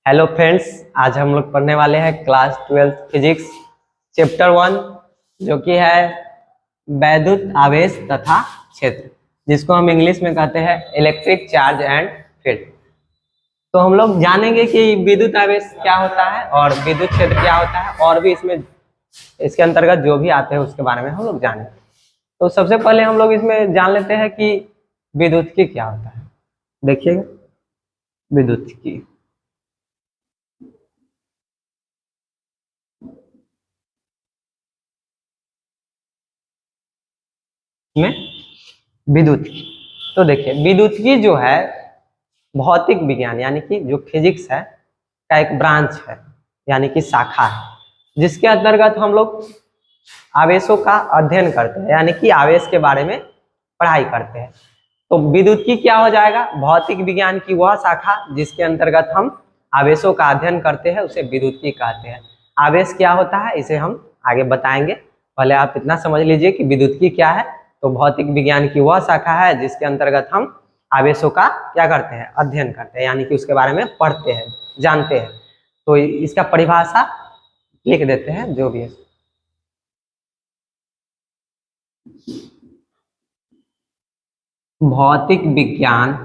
Hello friends, आज हम लोग पढ़ने वाले हैं क्लास 12 फिजिक्स चैप्टर 1 जो कि है वैद्युत आवेश तथा क्षेत्र, जिसको हम इंग्लिश में कहते हैं इलेक्ट्रिक चार्ज एंड फील्ड। तो हम लोग जानेंगे कि विद्युत आवेश क्या होता है और विद्युत क्षेत्र क्या होता है, और भी इसके अंतर्गत जो भी आते हैं उसके बारे में हम लोग जानेंगे। तो सबसे पहले हम लोग इसमें जान लेते हैं कि विद्युत की क्या होता है। देखिएगा, विद्युत की में विद्युत की, तो देखिए विद्युत की जो है भौतिक विज्ञान यानी कि जो फिजिक्स है का एक ब्रांच है, यानी कि शाखा है, जिसके अंतर्गत हम लोग आवेशों का अध्ययन करते हैं, यानी कि आवेश के बारे में पढ़ाई करते हैं। तो विद्युत की क्या हो जाएगा? भौतिक विज्ञान की वह शाखा जिसके अंतर्गत हम आवेशों का अध्ययन करते हैं, उसे विद्युत की कहते हैं। आवेश क्या होता है इसे हम आगे बताएंगे, पहले आप इतना समझ लीजिए कि विद्युत की क्या है। तो भौतिक विज्ञान की वह शाखा है जिसके अंतर्गत हम आवेशों का क्या करते हैं? अध्ययन करते हैं, यानी कि उसके बारे में पढ़ते हैं, जानते हैं। तो इसका परिभाषा लिख देते हैं जो भी है। भौतिक विज्ञान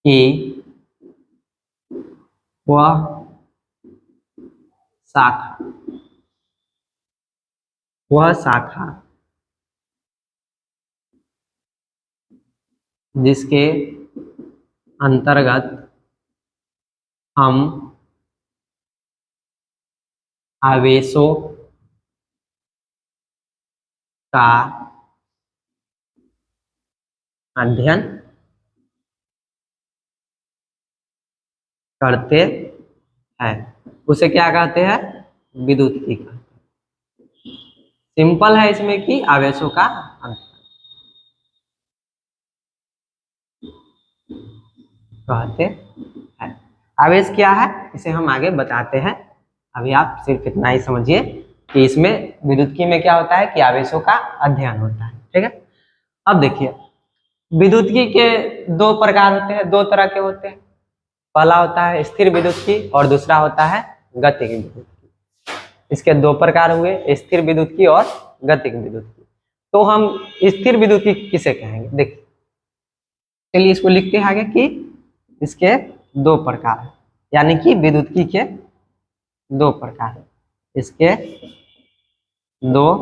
की वह शाखा जिसके अंतर्गत हम आवेशों का अध्ययन करते हैं, उसे क्या कहते हैं? विद्युत की कहते हैं। सिंपल है इसमें कि आवेशों का अध्ययन कहते हैं। आवेश क्या है इसे हम आगे बताते हैं, अभी आप सिर्फ इतना ही समझिए कि इसमें विद्युत में क्या होता है कि आवेशों का अध्ययन होता है। ठीक है, अब देखिए विद्युत के दो प्रकार होते हैं, दो तरह के होते हैं। पहला होता है स्थिर विद्युत और दूसरा होता है गतिज विद्युत। इसके दो प्रकार हुए, स्थिर विद्युत और गतिज विद्युत। तो हम स्थिर विद्युत किसे कहेंगे? देखिए, चलिए इसको लिखते हैं आगे कि इसके दो प्रकार है, यानी कि विद्युत के दो प्रकार है। इसके दो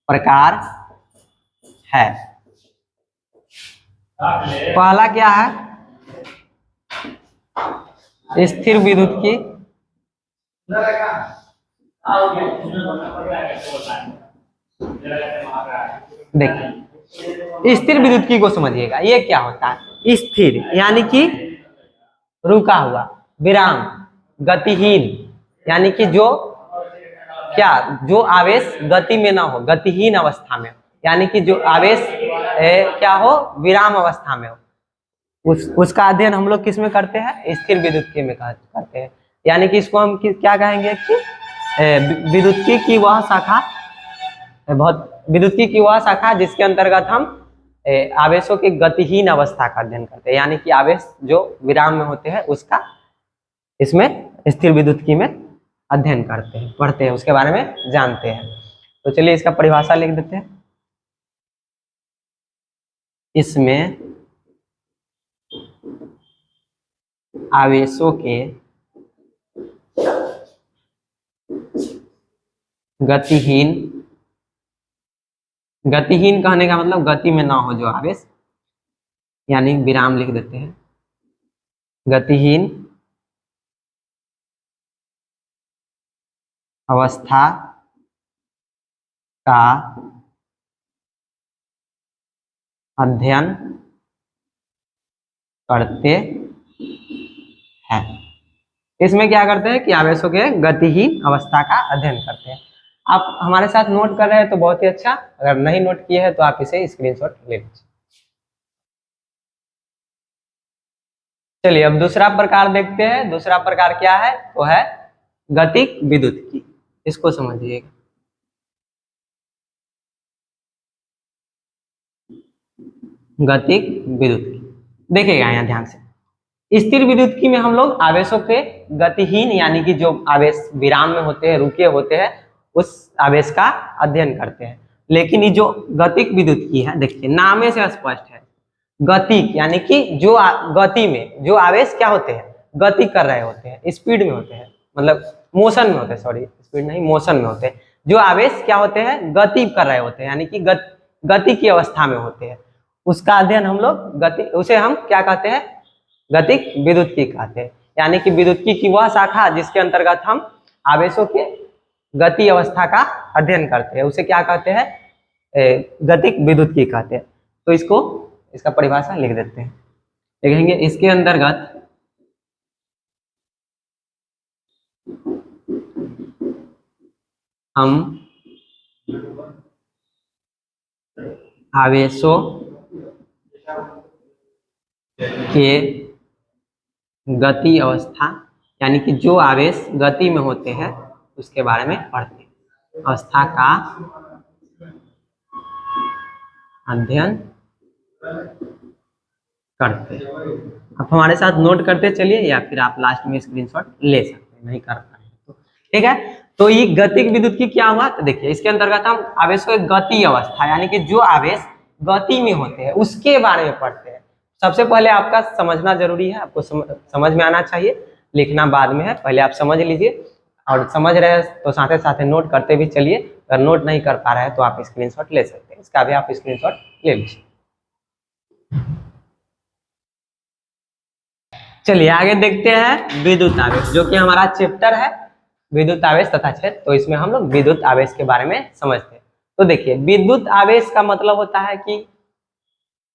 प्रकार है। पहला क्या है? स्थिर विद्युत की। देखिए स्थिर विद्युत की को समझिएगा, ये क्या होता है? स्थिर यानी कि रुका हुआ, विराम, गतिहीन, यानी कि जो जो आवेश गति में ना हो, गतिहीन अवस्था में, यानी कि जो आवेश क्या हो? विराम अवस्था में हो, उसका अध्ययन हम लोग किस में करते हैं? स्थिर विद्युत में करते हैं। यानी कि इसको हम क्या कहेंगे कि विद्युत की वह शाखा, बहुत विद्युत की वह शाखा जिसके अंतर्गत हम आवेशों की गतिहीन अवस्था का अध्ययन करते हैं, यानी कि आवेश जो विराम में होते हैं उसका इसमें स्थिर विद्युत में अध्ययन करते हैं, पढ़ते हैं, उसके बारे में जानते हैं। तो चलिए इसका परिभाषा लिख देते हैं। इसमें आवेशों के गतिहीन कहने का मतलब गति में ना हो जो आवेश, यानी विराम लिख देते हैं, गतिहीन अवस्था का अध्ययन करते हैं। इसमें क्या करते हैं कि आवेशों के गतिहीन अवस्था का अध्ययन करते हैं। आप हमारे साथ नोट कर रहे हैं तो बहुत ही अच्छा, अगर नहीं नोट किए हैं तो आप इसे स्क्रीनशॉट ले लीजिए। चलिए अब दूसरा प्रकार देखते हैं। दूसरा प्रकार क्या है? वो है गतिज विद्युत की। इसको समझिएगा। गतिज विद्युत की देखिएगा यहाँ ध्यान से, स्थिर विद्युतकी में हम लोग आवेशों के गतिहीन यानी कि जो आवेश विराम में होते हैं, रुके होते हैं, उस आवेश का अध्ययन करते हैं। लेकिन ये जो गतिक विद्युतकी है, देखिए नामे से स्पष्ट है, गतिक यानी कि जो गति में जो आवेश क्या होते हैं, गति कर रहे होते हैं, स्पीड में होते हैं, मतलब मोशन में होते हैं, सॉरी स्पीड नहीं, मोशन में होते हैं। जो आवेश क्या होते हैं, गति कर रहे होते हैं, यानी कि गति की अवस्था में होते हैं, उसका अध्ययन हम लोग गति, उसे हम क्या कहते हैं, गतिक विद्युतकी कहते हैं। यानी कि विद्युतकी की वह शाखा जिसके अंतर्गत हम आवेशों के गति अवस्था का अध्ययन करते हैं, उसे क्या कहते हैं, गतिक विद्युतकी कहते हैं। तो इसका परिभाषा लिख देते हैं, लिखेंगे इसके अंतर्गत हम आवेशों के गति अवस्था यानी कि जो आवेश गति में होते हैं उसके बारे में पढ़ते हैं, अवस्था का अध्ययन करते हैं। आप हमारे साथ नोट करते चलिए या फिर आप लास्ट में स्क्रीनशॉट ले सकते हैं, नहीं कर पाए तो ठीक है। तो ये गतिक विद्युतकी क्या हुआ, तो देखिए इसके अंतर्गत हम आवेशों की गति अवस्था यानी कि जो आवेश गति में होते हैं उसके बारे में पढ़ते हैं। सबसे पहले आपका समझना जरूरी है, आपको समझ में आना चाहिए, लिखना बाद में है, पहले आप समझ लीजिए, और समझ रहे हैं तो साथ साथ नोट करते भी चलिए। अगर नोट नहीं कर पा रहे हैं तो आप स्क्रीनशॉट ले सकते हैं, इसका भी आप स्क्रीनशॉट ले लीजिए। चलिए आगे देखते हैं विद्युत आवेश, जो कि हमारा चैप्टर है विद्युत आवेश तथा क्षेत्र। तो इसमें हम लोग विद्युत आवेश के बारे में समझते हैं। तो देखिए विद्युत आवेश का मतलब होता है कि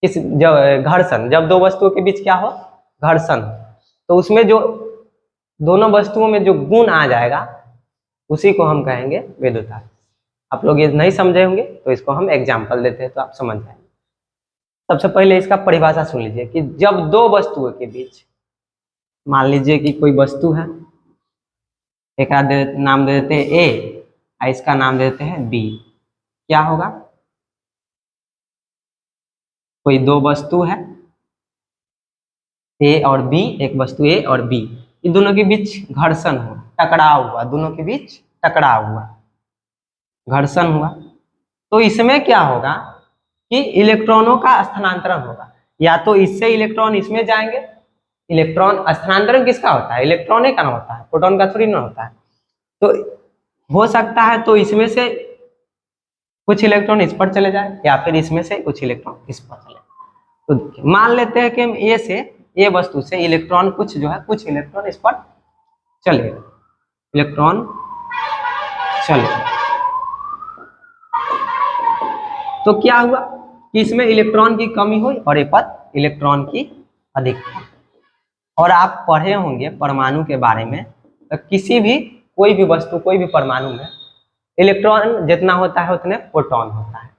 घर्षण, जब दो वस्तुओं के बीच क्या हो, घर्षण, तो उसमें जो दोनों वस्तुओं में जो गुण आ जाएगा उसी को हम कहेंगे विद्युत आवेश। आप लोग ये नहीं समझे होंगे तो इसको हम एग्जाम्पल देते हैं तो आप समझ जाएंगे। सबसे पहले इसका परिभाषा सुन लीजिए कि जब दो वस्तुओं के बीच, मान लीजिए कि कोई वस्तु है, एक नाम दे देते हैं ए और इसका नाम दे देते हैं बी, क्या होगा, कोई दो वस्तु है ए और बी, एक वस्तु ए और बी, इन दोनों के बीच घर्षण हुआ, टकराव हुआ, दोनों के बीच टकराव हुआ, घर्षण हुआ। तो इसमें क्या होगा कि इलेक्ट्रॉनों का स्थानांतरण होगा, या तो इससे इलेक्ट्रॉन इसमें जाएंगे। इलेक्ट्रॉन स्थानांतरण किसका होता है, इलेक्ट्रॉन का ना होता है, प्रोटॉन का थोड़ी ना होता है। तो हो सकता है तो इसमें से कुछ इलेक्ट्रॉन इस पर चले जाए या फिर इसमें से कुछ इलेक्ट्रॉन इस पर चले। तो मान लेते हैं कि हम ए से, ए वस्तु से इलेक्ट्रॉन कुछ जो है, कुछ इलेक्ट्रॉन इस पर चले, इलेक्ट्रॉन चले, तो क्या हुआ कि इसमें इलेक्ट्रॉन की कमी हुई और ए पर इलेक्ट्रॉन की अधिकता। और आप पढ़े होंगे परमाणु के बारे में, तो किसी भी कोई भी वस्तु, कोई भी परमाणु में इलेक्ट्रॉन जितना होता है उतने प्रोटॉन होता है।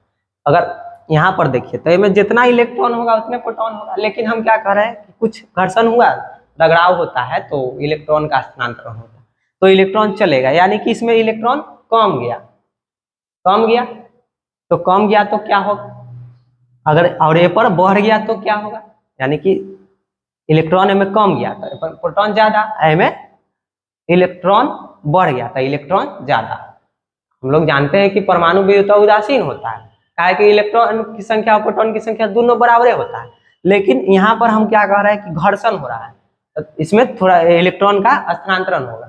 अगर यहाँ पर देखिए तो इसमें जितना इलेक्ट्रॉन होगा उतने प्रोटॉन होगा, लेकिन हम क्या कर रहे हैं कि कुछ घर्षण हुआ, टकराव होता है तो इलेक्ट्रॉन का स्थानांतरण होता है, तो इलेक्ट्रॉन चलेगा, यानी कि इसमें इलेक्ट्रॉन कम गया, कम गया तो कम गया तो क्या होगा, अगर और ए पर बढ़ गया तो क्या होगा, यानी कि इलेक्ट्रॉन में कम गया तो प्रोटॉन ज्यादा, में इलेक्ट्रॉन बढ़ गया तो इलेक्ट्रॉन ज्यादा। हम लोग जानते हैं कि परमाणु विद्युत उदासीन होता है, काहे कि इलेक्ट्रॉन की संख्या और प्रोटॉन की संख्या दोनों बराबर होता है, लेकिन यहाँ पर हम क्या कह रहे हैं कि घर्षण हो रहा है, तो इसमें थोड़ा इलेक्ट्रॉन का स्थानांतरण होगा।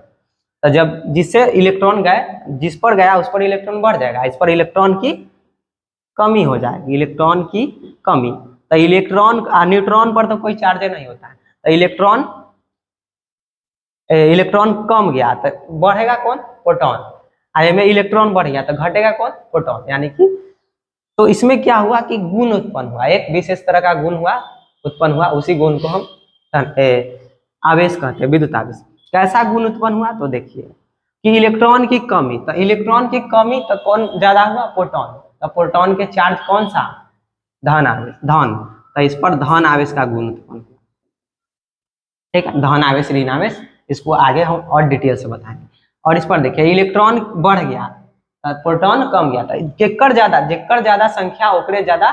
तो जब जिससे इलेक्ट्रॉन गए, जिस पर गया उस पर इलेक्ट्रॉन बढ़ जाएगा, इस पर इलेक्ट्रॉन की कमी हो जाएगी, इलेक्ट्रॉन की कमी। तो इलेक्ट्रॉन, न्यूट्रॉन पर तो कोई चार्ज नहीं होता है, तो इलेक्ट्रॉन कम गया तो बढ़ेगा कौन, प्रोटॉन, में इलेक्ट्रॉन बढ़ गया तो घटेगा कौन, प्रोटॉन। यानी कि तो इसमें क्या हुआ कि गुण उत्पन्न हुआ, एक विशेष तरह का गुण हुआ, उत्पन्न हुआ, उसी गुण को हम आवेश कहते हैं, विद्युत आवेश। कैसा गुण उत्पन्न हुआ, तो देखिए कि इलेक्ट्रॉन की कमी, तो इलेक्ट्रॉन की कमी तो कौन ज्यादा हुआ, प्रोटॉन, तो प्रोटॉन के चार्ज कौन सा, धन आवेश, धन, तो इस पर धन आवेश का गुण उत्पन्न हुआ, ठीक है, धन आवेश, ऋण आवेश, इसको आगे हम और डिटेल से बताएंगे। और इस पर देखिए इलेक्ट्रॉन बढ़ गया, प्रोटॉन कम गया था, जेकर ज्यादा संख्या ओकरे ज्यादा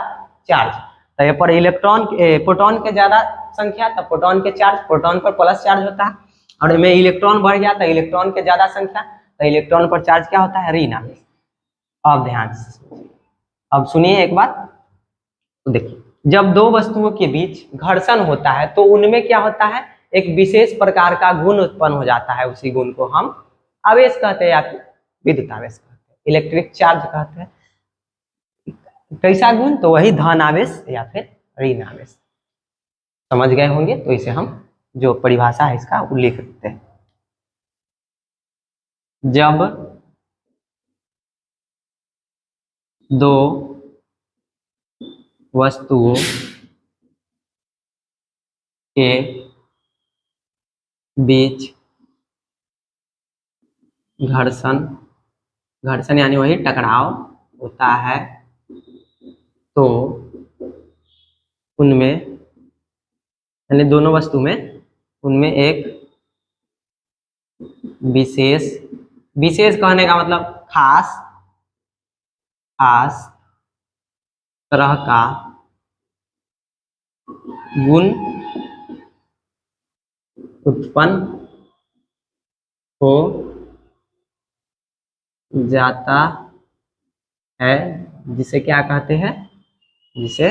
चार्ज, तो यहाँ पर इलेक्ट्रॉन प्रोटॉन के ज्यादा संख्या तो प्रोटॉन के चार्ज, प्रोटॉन पर प्लस चार्ज होता है, और इनमें इलेक्ट्रॉन बढ़ गया तो इलेक्ट्रॉन के ज्यादा संख्या तो इलेक्ट्रॉन पर चार्ज क्या होता है, ऋण आवेश। अब ध्यान से अब सुनिए एक बात, तो देखिए जब दो वस्तुओं के बीच घर्षण होता है तो उनमें क्या होता है, एक विशेष प्रकार का गुण उत्पन्न हो जाता है, उसी गुण को हम आवेश कहते हैं या फिर विद्युत आवेश कहते हैं, इलेक्ट्रिक चार्ज कहते हैं। कैसा गुण, तो वही धन आवेश या फिर ऋण आवेश। समझ गए होंगे, तो इसे हम जो परिभाषा है इसका वो लिख देते हैं। जब दो वस्तुओं के बीच घर्षण यानी वही टकराव होता है तो उनमें यानी दोनों वस्तु में उनमें एक विशेष कहने का मतलब खास तरह का गुण उत्पन्न हो जाता है, जिसे क्या कहते हैं, जिसे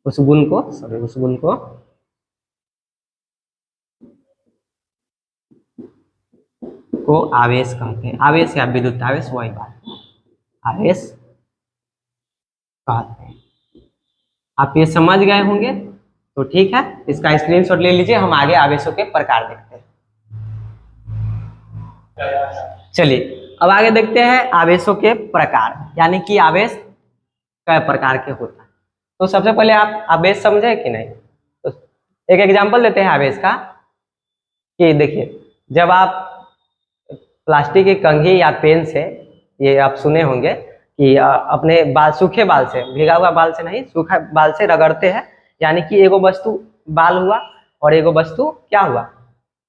उस गुण को आवेश कहते हैं। आवेश या विद्युत आवेश वही बात, आवेश कहते हैं। आप ये समझ गए होंगे, तो ठीक है, इसका स्क्रीनशॉट ले लीजिए। हम आगे आवेशों के प्रकार देखते हैं। चलिए अब आगे देखते हैं आवेशों के प्रकार, यानी कि आवेश कई प्रकार के होता है। तो सबसे पहले आप आवेश समझे कि नहीं, तो एक एग्जांपल देते हैं आवेश का, कि देखिए जब आप प्लास्टिक की कंघी या पेन से, ये आप सुने होंगे कि अपने बाल, सूखे बाल से, भीगा हुआ बाल से नहीं, सूखा बाल से रगड़ते हैं, यानी कि एगो वस्तु बाल हुआ और एगो वस्तु क्या हुआ,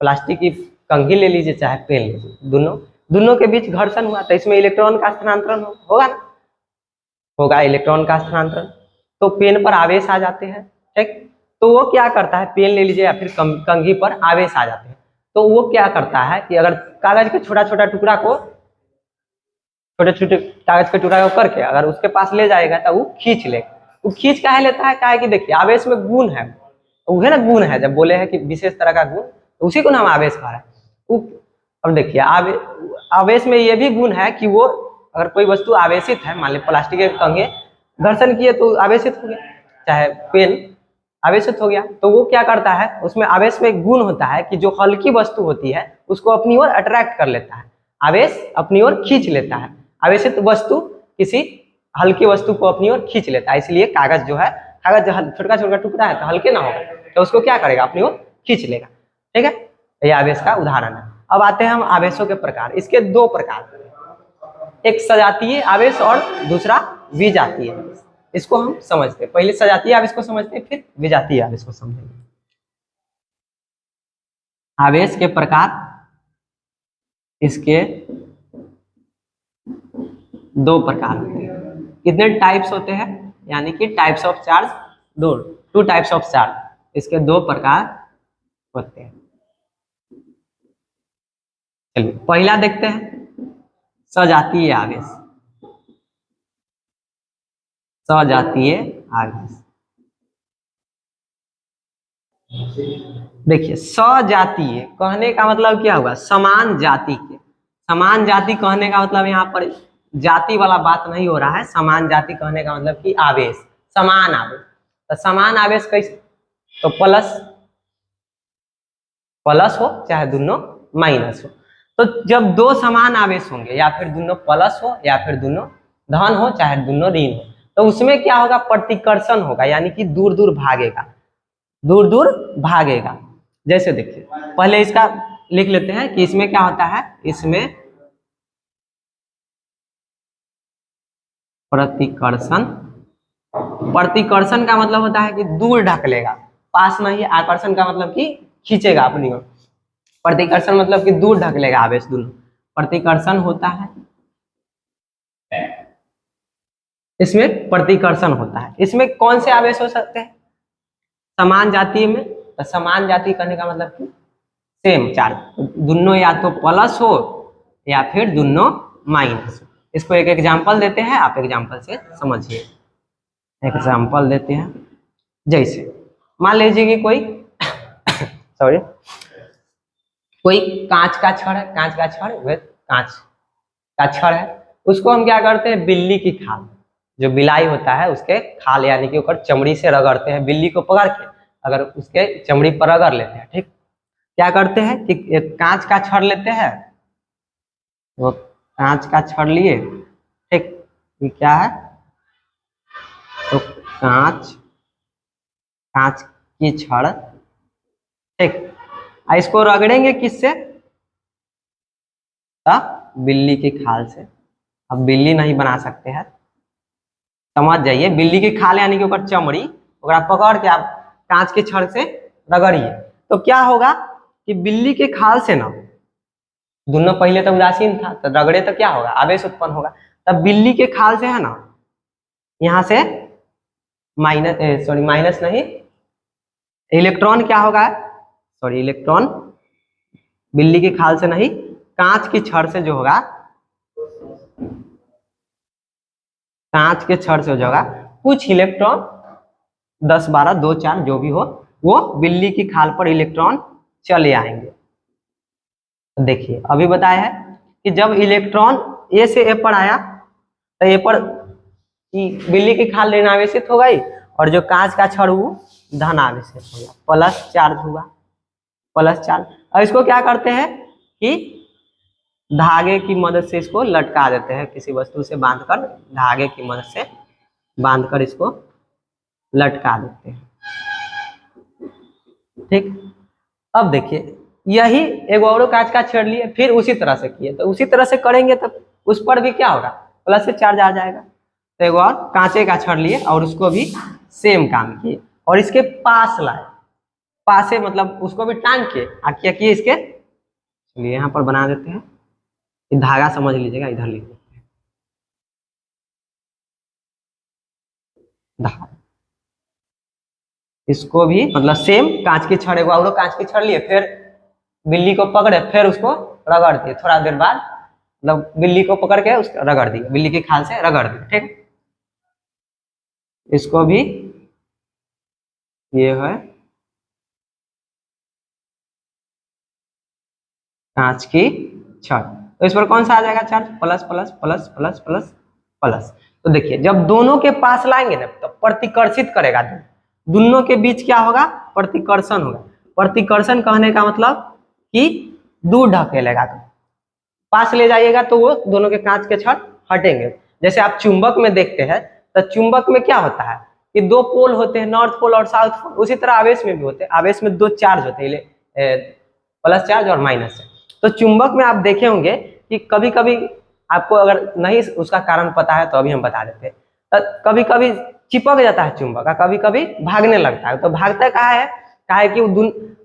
प्लास्टिक की कंघी ले लीजिए चाहे पेन ले लीजिए, दोनों के बीच घर्षण हुआ, तो इसमें इलेक्ट्रॉन का स्थानांतरण होगा ना, होगा इलेक्ट्रॉन का स्थानांतरण, तो पेन पर आवेश आ जाते हैं। ठीक, तो वो क्या करता है, पेन ले लीजिए या फिर कंघी पर आवेश आ जाते हैं, तो वो क्या करता है कि अगर कागज के छोटा छोटा टुकड़ा को, छोटे छोटे कागज के टुकड़ा को करके अगर उसके पास ले जाएगा तो वो खींच लेगा। वो खींच काहे लेता है, काहे कि देखिए आवेश में गुण है, वह ना गुण है, जब बोले हैं कि विशेष तरह का गुण, तो उसी को हम आवेश कह रहे हैं। अब देखिए आवेश में ये भी गुण है कि वो अगर कोई वस्तु आवेशित है, मान ली प्लास्टिक के कंघे घर्षण किए तो आवेशित हो गया, चाहे पेन आवेशित हो गया, तो वो क्या करता है, उसमें आवेश में गुण होता है कि जो हल्की वस्तु होती है उसको अपनी ओर अट्रैक्ट कर लेता है, आवेश अपनी ओर खींच लेता है, आवेशित वस्तु किसी हल्की वस्तु को अपनी ओर खींच लेता है। इसलिए कागज जो है, कागज छोटा छोटा टुकड़ा है तो हल्के ना होगा, तो उसको क्या करेगा, अपनी ओर खींच लेगा। ठीक है, ये आवेश का उदाहरण है। अब आते हैं हम आवेशों के प्रकार। इसके दो प्रकार, एक सजातीय आवेश और दूसरा विजातीय। इसको हम समझते हैं, पहले सजातीय आवेश को समझते हैं, फिर विजातीय आवेश को समझेंगे। आवेश के प्रकार, इसके दो प्रकार होते हैं। कितने टाइप्स होते हैं, यानी कि types of charge, two types of charge, इसके दो प्रकार होते हैं। चलिए पहला देखते हैं, सजातीय आवेश। सजातीय आवेश, देखिए सजातीय कहने का मतलब क्या हुआ, समान जाति के। समान जाति कहने का मतलब यहाँ पर जाति वाला बात नहीं हो रहा है, समान जाति कहने का मतलब कि आवेश, समान आवेश। तो समान आवेश कैसे, तो प्लस हो चाहे दोनों माइनस हो, तो जब दो समान आवेश होंगे, या फिर दोनों प्लस हो या फिर दोनों धन हो चाहे दोनों ऋण हो, तो उसमें क्या होगा, प्रतिकर्षण होगा, यानी कि दूर दूर भागेगा, दूर दूर भागेगा। जैसे देखिए पहले इसका लिख लेते हैं कि इसमें क्या होता है, इसमें प्रतिकर्षण, प्रतिकर्षण का मतलब होता है कि दूर ढकेलेगा, पास नहीं। आकर्षण का मतलब कि खींचेगा अपनी ओर, प्रतिकर्षण मतलब कि दूर ढकेलेगा आवेश दोनों। प्रतिकर्षण होता है इसमें प्रतिकर्षण होता है। इसमें कौन से आवेश हो सकते हैं? समान जाति में, तो समान जाति करने का मतलब कि सेम चार्ज, दोनों या तो प्लस हो या फिर दोनों माइनस हो। इसको एक एग्जांपल देते हैं, आप एग्जांपल से समझिए। एग्जांपल देते हैं, जैसे मान लीजिए कि कोई सॉरी कोई कांच का छड़ है, कांच का छड़, कांच का छड़ है, उसको हम क्या करते हैं, बिल्ली की खाल, जो बिलाई होता है उसके खाल यानी कि ऊपर चमड़ी से रगड़ते हैं, बिल्ली को पकड़ के अगर उसके चमड़ी पर रगड़ लेते हैं, ठीक। क्या करते हैं कि एक कांच का छड़ लेते हैं, वो कांच का छड़ लिए, ठीक, ये क्या है, तो कांच कांच की छड़, ठीक, इसको रगड़ेंगे किससे, बिल्ली की खाल से। अब बिल्ली नहीं बना सकते हैं, समझ जाइए, बिल्ली की खाल यानी कि ऊपर चमड़ी, ओकरा पकड़ के आप कांच के छड़ से रगड़िए, तो क्या होगा कि बिल्ली के खाल से ना, दोनों पहले तो उदासीन था, तो रगड़े तो क्या होगा, आवेश उत्पन्न होगा। तब बिल्ली के खाल से है ना, यहाँ से माइनस, सॉरी माइनस नहीं, इलेक्ट्रॉन क्या होगा, सॉरी इलेक्ट्रॉन बिल्ली की खाल से नहीं, कांच की छड़ से जो होगा, कांच के छड़ से हो जाएगा, कुछ इलेक्ट्रॉन 10 12 2 4 जो भी हो, वो बिल्ली की खाल पर इलेक्ट्रॉन चले आएंगे। देखिए अभी बताया है कि जब इलेक्ट्रॉन ए से ए पर आया, तो ए पर बिल्ली की खाल ऋण आवेशित हो गई, और जो कांच का छड़ वो धन आवेशित हो गया, प्लस चार्ज हुआ, प्लस चार्ज। और इसको क्या करते हैं कि धागे की मदद से इसको लटका देते हैं, किसी वस्तु से बांधकर, धागे की मदद से बांधकर इसको लटका देते हैं, ठीक। अब देखिए यही एक और कांच का छड़ लिए, फिर उसी तरह से किए, तो उसी तरह से करेंगे तो उस पर भी क्या होगा, प्लस से चार्ज आ जाएगा। तो एक और कांचे का छड़ लिए और उसको भी सेम काम किए, और इसके पास लाए, पासे मतलब उसको भी टांग के क्या किए, इसके चलिए यहाँ पर बना देते हैं, धागा समझ लीजिएगा, इधर लिख देते हैं धागा, इसको भी मतलब सेम कांच की छड़, और कांच की छड़ लिए, फिर बिल्ली को पकड़े, फिर उसको रगड़ दिए, थोड़ा देर बाद मतलब बिल्ली को पकड़ के उसको रगड़ दिए, बिल्ली की खाल से रगड़ दिए, ठीक। इसको भी ये है कांच की छड़, तो इस पर कौन सा आ जाएगा charge, plus plus plus plus plus plus. तो देखिए जब दोनों के पास लाएंगे ना, तो प्रतिकर्षित करेगा, दोनों के बीच क्या होगा, प्रतिकर्षण होगा। प्रतिकर्षण कहने का मतलब कि दूर ढकेलेगा, पास ले जाइएगा तो वो दोनों के कांच के छड़ हटेंगे। जैसे आप चुंबक में देखते हैं, तो चुंबक में क्या होता है कि दो पोल होते हैं, नॉर्थ पोल और साउथ पोल, उसी तरह आवेश में भी होते हैं, आवेश में दो चार्ज होते हैं, प्लस चार्ज और माइनस चार्ज। तो चुंबक में आप देखे होंगे कि कभी कभी आपको अगर नहीं उसका कारण पता है तो अभी हम बता देते हैं, तो कभी कभी चिपक जाता है चुंबक, कभी कभी भागने लगता है। तो भागता कहा है कि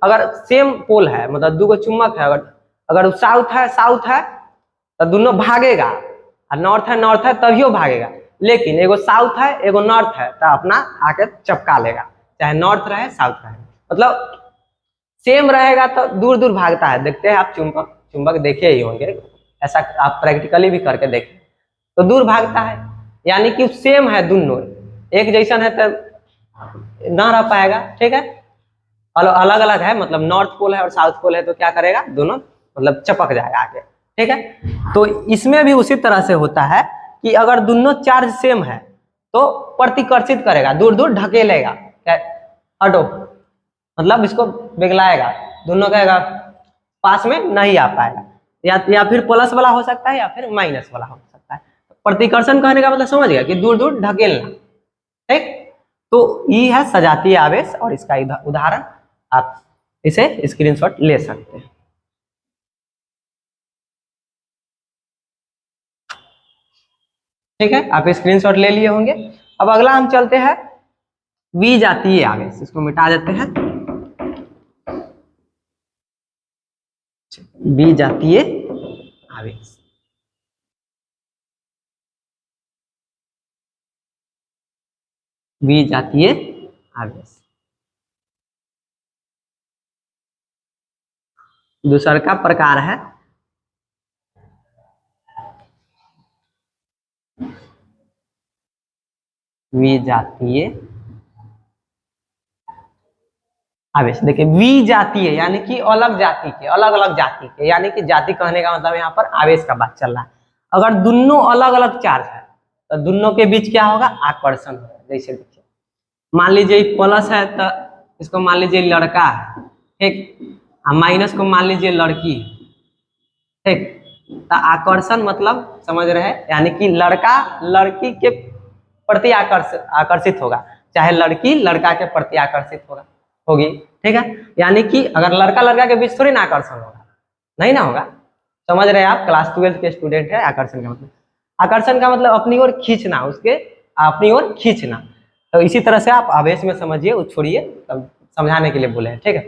अगर सेम पोल है, मतलब दो चुंबक है, अगर साउथ है तो दोनों भागेगा, और नॉर्थ है तभियो भागेगा, लेकिन एगो साउथ है एगो नॉर्थ है तो अपना आके चपका लेगा, चाहे नॉर्थ रहे साउथ रहे, मतलब सेम रहेगा तो दूर दूर भागता है। देखते हैं आप चुंबक देखे ही होंगे, ऐसा आप प्रैक्टिकली भी करके देखें, तो दूर भागता है, यानी कि सेम है, दोनों एक जैसन है तो ना रह पाएगा, ठीक है। अलग अलग है, मतलब नॉर्थ पोल है और साउथ पोल है, तो क्या करेगा, दोनों मतलब चपक जाएगा आगे, ठीक है। तो इसमें भी उसी तरह से होता है कि अगर दोनों चार्ज सेम है तो प्रतिकर्षित करेगा, दूर दूर ढकेलेगा, हटो, मतलब इसको बिगलाएगा, दोनों कहेगा पास में नहीं आ पाएगा, या फिर प्लस वाला हो सकता है या फिर माइनस वाला हो सकता है। प्रतिकर्षण कहने का मतलब समझ गया कि दूर दूर ढकेलना, ठीक। तो ये है सजातीय आवेश, और इसका उदाहरण आप इसे स्क्रीनशॉट ले सकते हैं। ठीक है, आप स्क्रीनशॉट ले लिए होंगे। अब अगला हम चलते हैं विजातीय आवेश, इसको मिटा देते हैं, विजातीय आवेश। विजातीय आवेश। दूसरा का प्रकार है विजातीय आवेश। देखिए विजातीय यानी कि अलग जाति के, अलग अलग जाति के, यानी कि जाति कहने का मतलब यहाँ पर आवेश का बात चल रहा है। अगर दोनों अलग अलग चार्ज है तो दोनों के बीच क्या होगा, आकर्षण होगा। जैसे देखिए मान लीजिए प्लस है तो इसको मान लीजिए लड़का है, ठीक, माइनस को मान लीजिए लड़की, ठीक। तो आकर्षण मतलब समझ रहे हैं, यानी कि लड़का लड़की के प्रति आकर्षित होगा, चाहे लड़की लड़का के प्रति आकर्षित होगी, ठीक है। यानी कि अगर लड़का लड़का के बीच थोड़ी ना आकर्षण होगा, नहीं ना होगा। समझ रहे हैं आप, क्लास 12 के स्टूडेंट है। आकर्षण का मतलब अपनी ओर खींचना, उसके अपनी ओर खींचना। तो इसी तरह से आप आवेश में समझिए, वो छोड़िए, समझाने के लिए बोले हैं, ठीक है।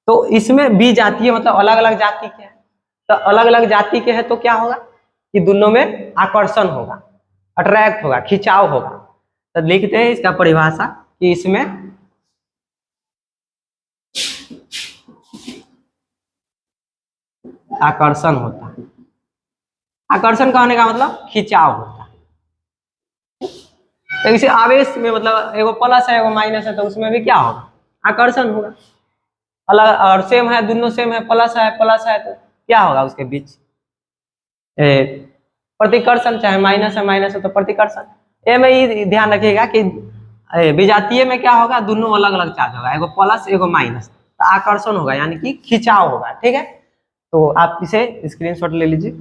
तो इसमें विजातीय मतलब अलग अलग जाति के हैं। तो अलग अलग जाति के हैं तो क्या होगा कि दोनों में आकर्षण होगा, अट्रैक्ट होगा, खिंचाव होगा। तो लिखते हैं इसका परिभाषा कि इसमें आकर्षण होता है। आकर्षण कहने का मतलब खिंचाव होता है। तो इसे आवेश में मतलब एगो प्लस है एगो माइनस है, तो उसमें भी क्या होगा, आकर्षण होगा। अलग और सेम है, दोनों सेम है, प्लस है तो क्या होगा उसके बीच प्रतिकर्षण। चाहे माइनस है तो प्रतिकर्षण। ये में ही ध्यान रखिएगा कि विजातीय में क्या होगा, दोनों अलग अलग चार्ज होगा, एगो प्लस एगो माइनस, तो आकर्षण होगा यानी कि खिंचाव होगा, ठीक है। तो आप इसे स्क्रीनशॉट ले लीजिए।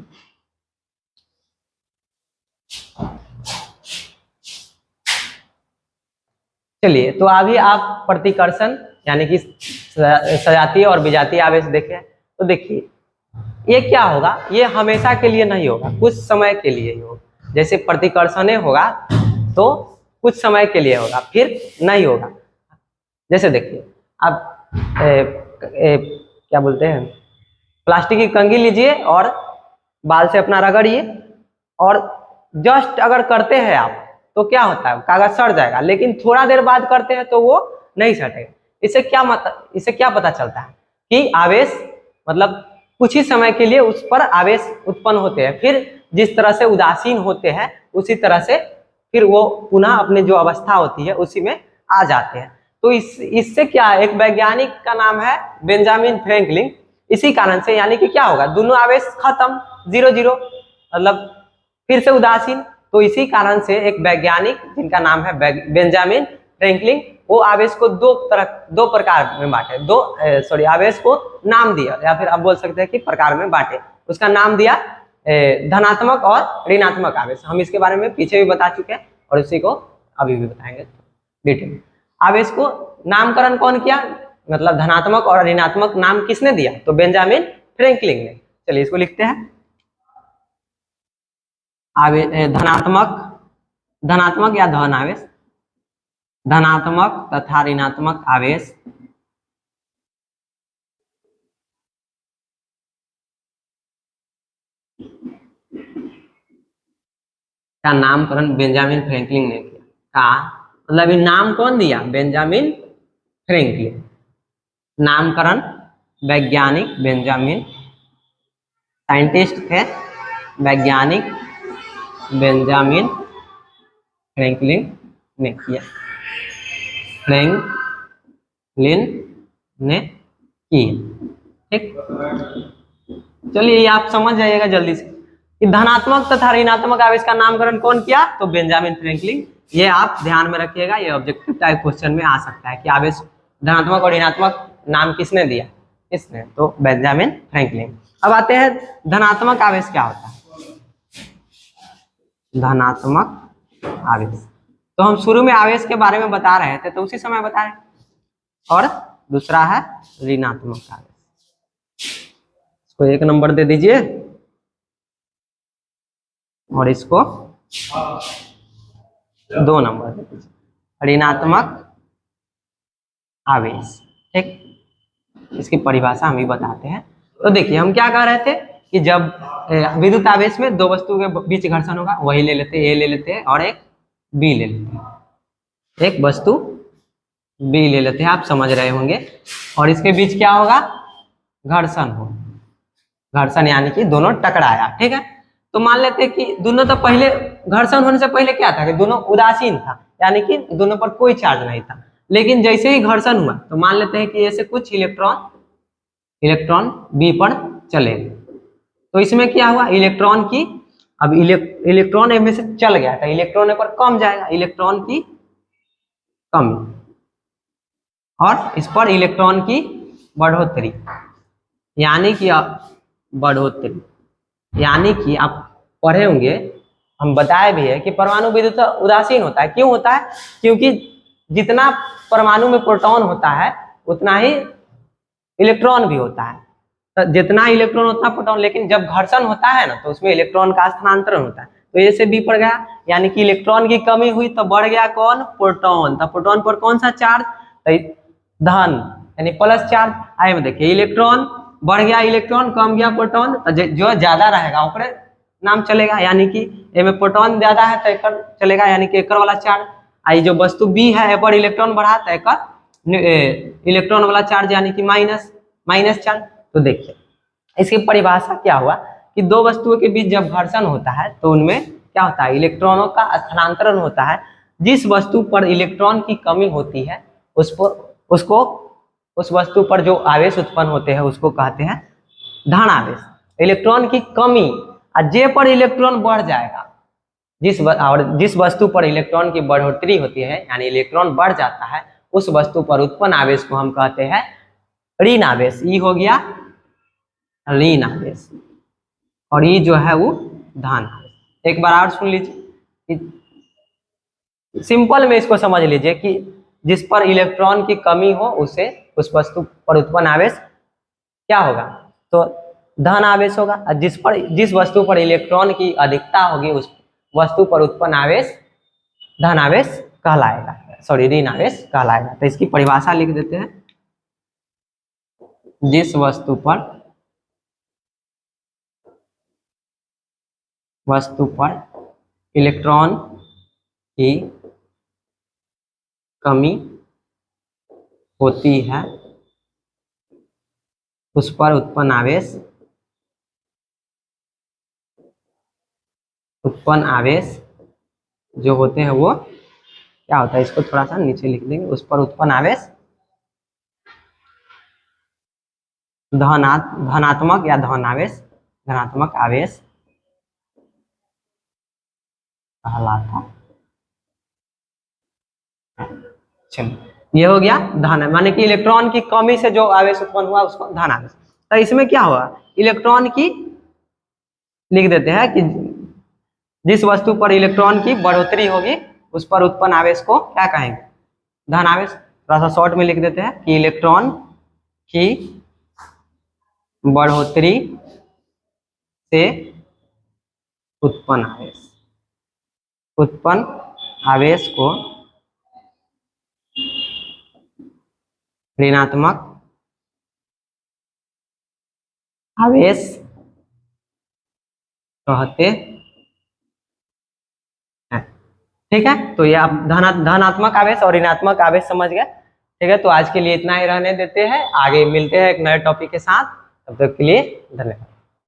चलिए, तो अभी आप प्रतिकर्षण यानी कि सजातीय और विजातीय आवेश देखें। तो देखिए ये क्या होगा, ये हमेशा के लिए नहीं होगा, कुछ समय के लिए ही होगा। जैसे प्रतिकर्षण होगा तो कुछ समय के लिए होगा, फिर नहीं होगा। जैसे देखिए आप क्या बोलते हैं, प्लास्टिक की कंघी लीजिए और बाल से अपना रगड़िए, और जस्ट अगर करते हैं आप तो क्या होता है, कागज सड़ जाएगा। लेकिन थोड़ा देर बाद करते हैं तो वो नहीं सटेगा। इससे क्या पता चलता है कि आवेश मतलब कुछ ही समय के लिए उस पर आवेश उत्पन्न होते हैं, फिर जिस तरह से उदासीन होते हैं उसी तरह से फिर वो पुनः अपने जो अवस्था होती है उसी में आ जाते हैं। तो इससे क्या है, एक वैज्ञानिक का नाम है बेंजामिन फ्रैंकलिन। इसी कारण से यानी कि क्या होगा, दोनों आवेश खत्म, 0-0 मतलब फिर से उदासीन। तो इसी कारण से एक वैज्ञानिक जिनका नाम है बेंजामिन फ्रैंकलिन, वो आवेश को दो प्रकार में बांटे, आवेश को नाम दिया, या फिर आप बोल सकते हैं कि प्रकार में बांटे। उसका नाम दिया धनात्मक और ऋणात्मक आवेश। हम इसके बारे में पीछे भी बता चुके हैं और उसी को अभी भी बताएंगे डिटेल। आवेश को नामकरण कौन किया, मतलब धनात्मक और ऋणात्मक नाम किसने दिया, तो बेंजामिन फ्रैंकलिन ने। चलिए इसको लिखते हैं। धनात्मक या धन आवेश, धनात्मक तथा ऋणात्मक आवेश का नामकरण बेंजामिन फ्रैंकलिन ने किया। का मतलब नाम कौन दिया, बेंजामिन फ्रैंकलिन। नामकरण वैज्ञानिक बेंजामिन, साइंटिस्ट थे वैज्ञानिक बेंजामिन फ्रैंकलिन ने किया, फ्रैंकलिन ने की, ठीक। चलिए ये आप समझ जाइएगा जल्दी से कि धनात्मक तथा ऋणात्मक आवेश का नामकरण कौन किया, तो बेंजामिन फ्रैंकलिन। ये आप ध्यान में रखिएगा, ये ऑब्जेक्टिव टाइप क्वेश्चन में आ सकता है कि आवेश धनात्मक और ऋणात्मक नाम किसने दिया, किसने, तो बेंजामिन फ्रैंकलिन। अब आते हैं धनात्मक आवेश क्या होता है। धनात्मक आवेश तो हम शुरू में आवेश के बारे में बता रहे थे, तो उसी समय बताएं। और दूसरा है ऋणात्मक आवेश, इसको 1 नंबर दे दीजिए और इसको 2 नंबर दे दीजिए। ऋणात्मक आवेश, ठीक। इसकी परिभाषा हम ही बताते हैं। तो देखिए हम क्या कह रहे थे कि जब विद्युत आवेश में दो वस्तुओं के बीच घर्षण होगा, वही ले लेते, ए ले लेते हैं और एक बी ले लेते हैं। एक वस्तु बी ले लेते हैं, आप समझ रहे होंगे, और इसके बीच क्या होगा, घर्षण हो, घर्षण यानी कि दोनों टकराया, ठीक है। तो मान लेते हैं कि दोनों तो पहले घर्षण होने से पहले क्या था कि दोनों उदासीन था, यानी कि दोनों पर कोई चार्ज नहीं था, लेकिन जैसे ही घर्षण हुआ तो मान लेते हैं कि ऐसे कुछ इलेक्ट्रॉन बी पर चले गए, तो इसमें क्या हुआ, इलेक्ट्रॉन की, अब इलेक्ट्रॉन में से चल गया था, इलेक्ट्रॉन पर कम जाएगा, इलेक्ट्रॉन की कमी, और इस पर इलेक्ट्रॉन की बढ़ोतरी, यानी कि बढ़ोतरी, यानी कि आप पढ़े होंगे, हम बताए भी है कि परमाणु विद्युत उदासीन होता है। क्यों होता है, क्योंकि जितना परमाणु में प्रोटॉन होता है उतना ही इलेक्ट्रॉन भी होता है, तो जितना इलेक्ट्रॉन उतना प्रोटॉन, लेकिन जब घर्षण होता है ना तो उसमें इलेक्ट्रॉन का स्थानांतरण होता है, तो ए से बी पर गया, यानी कि इलेक्ट्रॉन की कमी हुई तो बढ़ गया कौन, प्रोटॉन, तो प्रोटॉन पर कौन सा चार्ज, धन यानी प्लस चार्ज। आए में देखिए इलेक्ट्रॉन बढ़ गया, इलेक्ट्रॉन कम गया प्रोटॉन, तो जो ज्यादा रहेगा ओकरे नाम चलेगा, यानी कि ए में प्रोटॉन ज्यादा है तो एकर चलेगा, यानी कि एकर वाला चार्ज। आई जो वस्तु बी है ए पर इलेक्ट्रॉन बढ़ा तो एकर इलेक्ट्रॉन वाला चार्ज यानी कि माइनस चार्ज। तो देखिए इसकी परिभाषा क्या हुआ कि दो वस्तुओं के बीच जब घर्षण होता है तो उनमें क्या होता है, इलेक्ट्रॉनों का स्थानांतरण होता है। जिस वस्तु पर इलेक्ट्रॉन की कमी होती है उस वस्तु पर जो आवेश उत्पन्न होते हैं उसको कहते हैं धन आवेश। इलेक्ट्रॉन की कमी और जे पर इलेक्ट्रॉन बढ़ जाएगा, जिस वस्तु पर इलेक्ट्रॉन की बढ़ोतरी होती है यानी इलेक्ट्रॉन बढ़ जाता है, उस वस्तु पर उत्पन्न आवेश को हम कहते हैं ऋण आवेश। ई हो गया ऋण आवेश और ये जो है वो धन आवेश। एक बार और सुन लीजिए, सिंपल में इसको समझ लीजिए कि जिस पर इलेक्ट्रॉन की कमी हो उसे उस वस्तु पर उत्पन्न आवेश क्या होगा, तो धन आवेश होगा, और जिस वस्तु पर इलेक्ट्रॉन की अधिकता होगी उस वस्तु पर उत्पन्न आवेश धन आवेश कहलाएगा, सॉरी ऋण आवेश कहलाएगा। तो इसकी परिभाषा लिख देते हैं, जिस वस्तु पर इलेक्ट्रॉन की कमी होती है उस पर उत्पन्न आवेश जो होते हैं वो क्या होता है, इसको थोड़ा सा नीचे लिख देंगे, उस पर उत्पन्न आवेश धनात्मक या धनात्मक आवेश कहलाता है। चलिए ये हो गया धन, माने कि इलेक्ट्रॉन की कमी से जो आवेश उत्पन्न हुआ उसको धन आवेश। तो इसमें क्या हुआ, इलेक्ट्रॉन की लिख देते हैं कि जिस वस्तु पर इलेक्ट्रॉन की बढ़ोतरी होगी उस पर उत्पन्न आवेश को क्या कहेंगे, धन आवेश। थोड़ा सा शॉर्ट में लिख देते हैं कि इलेक्ट्रॉन की बढ़ोतरी से उत्पन्न आवेश को ऋणात्मक आवेश कहते हैं। ठीक है, तो ये आप धनात्मक आवेश और ऋणात्मक आवेश समझ गए। ठीक है, तो आज के लिए इतना ही रहने देते हैं, आगे मिलते हैं एक नए टॉपिक के साथ। तब तक के लिए धन्यवाद।